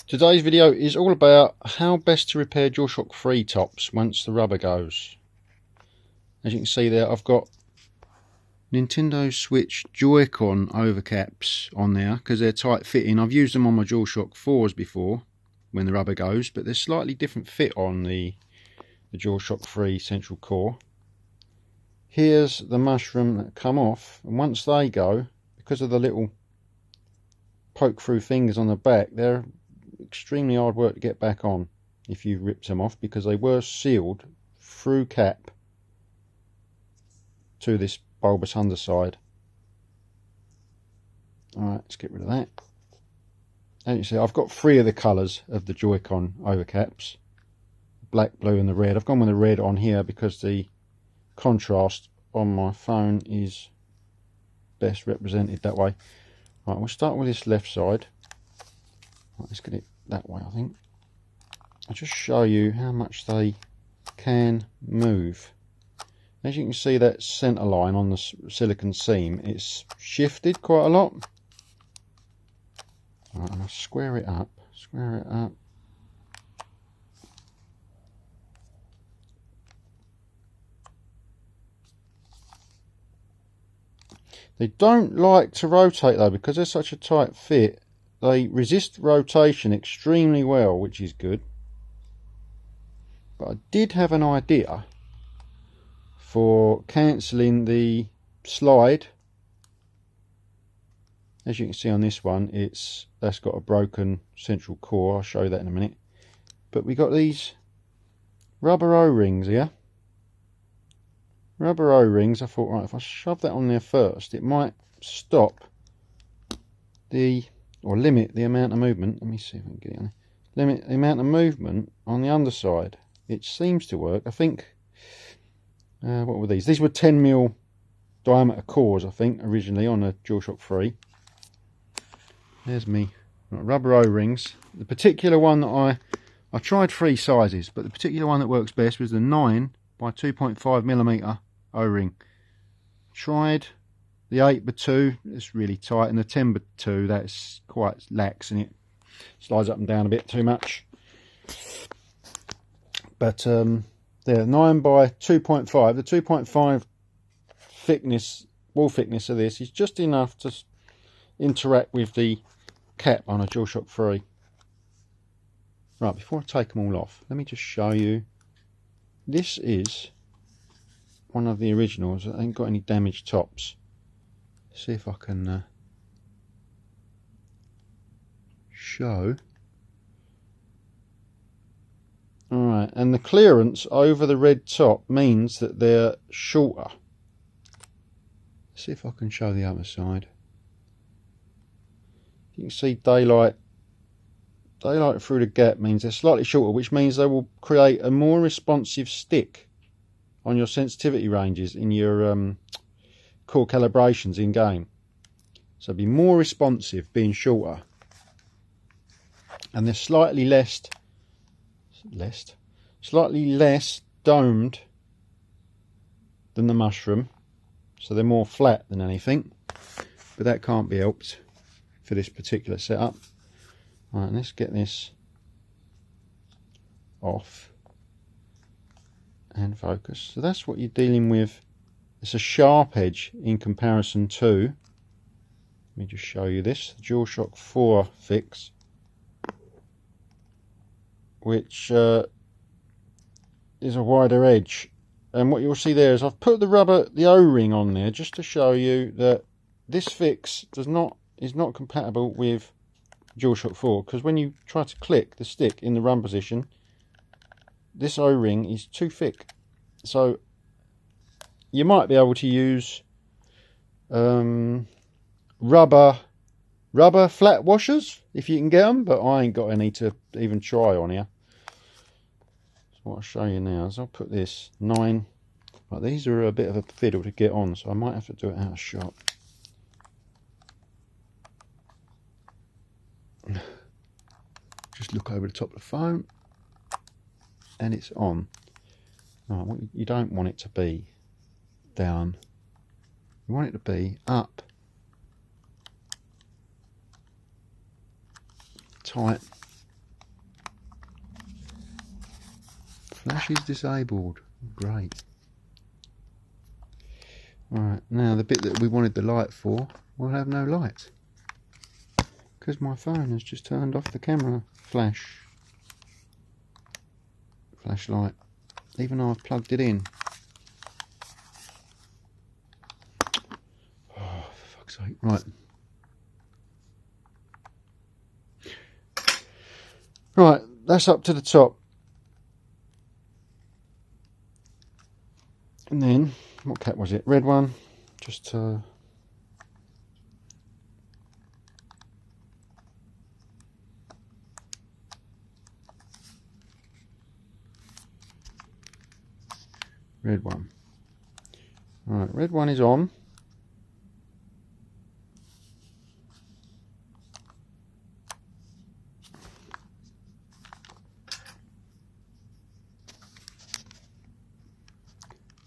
Today's video is all about how best to repair Dualshock 3 tops once the rubber goes. As you can see there, I've got Nintendo Switch joycon overcaps on there because they're tight fitting. I've used them on my Dualshock 4s before when the rubber goes, but there's slightly different fit on the Dualshock 3 central core. Here's the mushroom that come off, and once they go, because of the little poke through fingers on the back, they're extremely hard work to get back on if you ripped them off, because they were sealed through cap to this bulbous underside. Alright, let's get rid of that. As you can see, I've got 3 of the colours of the joycon overcaps: black, blue and the red. I've gone with the red on here because the contrast on my phone is best represented that way. Right, we'll start with this left side. Right, let's get it that way. I think I'll just show you how much they can move. As you can see, that centre line on the silicone seam, it's shifted quite a lot. Right, and I'll square it up. They don't like to rotate though, because they're such a tight fit. They resist rotation extremely well, which is good. But I did have an idea for cancelling the slide. As you can see on this one, that's got a broken central core. I'll show you that in a minute. But we got these rubber O-rings here. Rubber O-rings. I thought, right, if I shove that on there first, it might stop or limit the amount of movement. Let me see if I can get it on there. Limit the amount of movement on the underside. It seems to work. I think, what were these? These were 10mm diameter cores, I think, originally on a Dualshock 3. There's me. Rubber O-rings. The particular one that I tried 3 sizes, but the particular one that works best was the 9 by 2.5mm O-ring. Tried the 8x2, it's really tight, and the 10x2, that's quite lax and it slides up and down a bit too much. But the 9 by 2.5, the 2.5 thickness, wall thickness of this is just enough to interact with the cap on a Dualshock 3. Right, before I take them all off, let me just show you. This is one of the originals. I ain't got any damaged tops. See if I can show. Alright, and the clearance over the red top means that they're shorter. See if I can show the other side. You can see daylight through the gap means they're slightly shorter, which means they will create a more responsive stick on your sensitivity ranges in your core calibrations in game. So be more responsive being shorter, and they're slightly less domed than the mushroom, so they're more flat than anything, but that can't be helped for this particular setup. Right, let's get this off and focus. So that's what you're dealing with. It's a sharp edge in comparison to, let me just show you this, the Dualshock 4 fix, which is a wider edge. And what you'll see there is I've put the O-ring on there just to show you that this fix is not compatible with Dualshock 4, because when you try to click the stick in the run position, this O-ring is too thick. So you might be able to use rubber flat washers if you can get them, but I ain't got any to even try on here. So what I'll show you now is I'll put this 9. Right, these are a bit of a fiddle to get on, so I might have to do it out of shot. Just look over the top of the phone and it's on. Right, you don't want it to be down, you want it to be up, tight Flash is disabled. Great. Right, now the bit that we wanted the light for will have no light, because my phone has just turned off the camera flashlight, even though I've plugged it in. Oh, for fuck's sake. Right. Right, that's up to the top. And then, what cap was it? Red one. Just red one. Right, red one is on.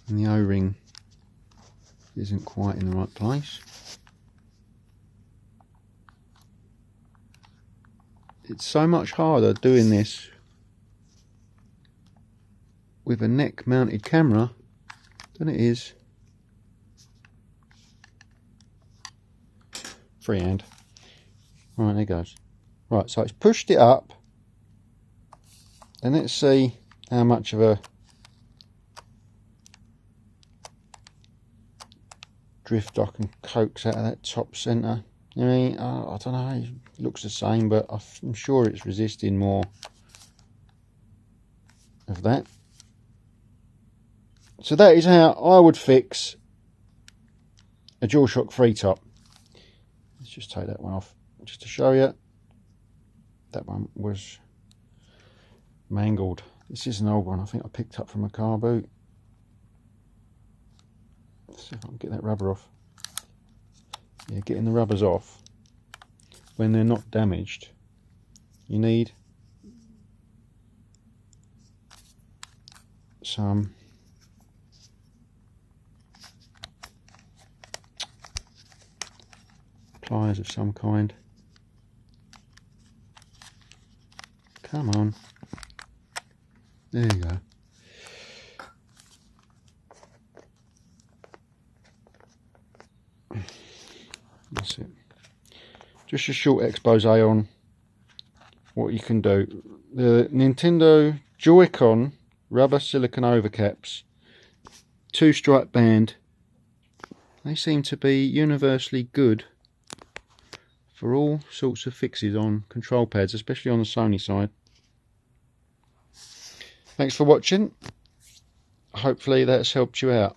And the O-ring isn't quite in the right place. It's so much harder doing this with a neck mounted camera than it is freehand. Right, there goes. Right, so it's pushed it up, and let's see how much of a drift I can coax out of that top centre. I mean, I don't know, it looks the same, but I'm sure it's resisting more of that. So that is how I would fix a Dualshock free top. Let's just take that one off just to show you. That one was mangled. This is an old one I think I picked up from a car boot. Let's see if I can get that rubber off. Yeah, getting the rubbers off when they're not damaged, you need some pliers of some kind. Come on. There you go. That's it. Just a short expose on what you can do. The Nintendo Joy-Con rubber silicone overcaps, 2-stripe band, they seem to be universally good for all sorts of fixes on control pads, especially on the Sony side. Thanks for watching. Hopefully that's helped you out.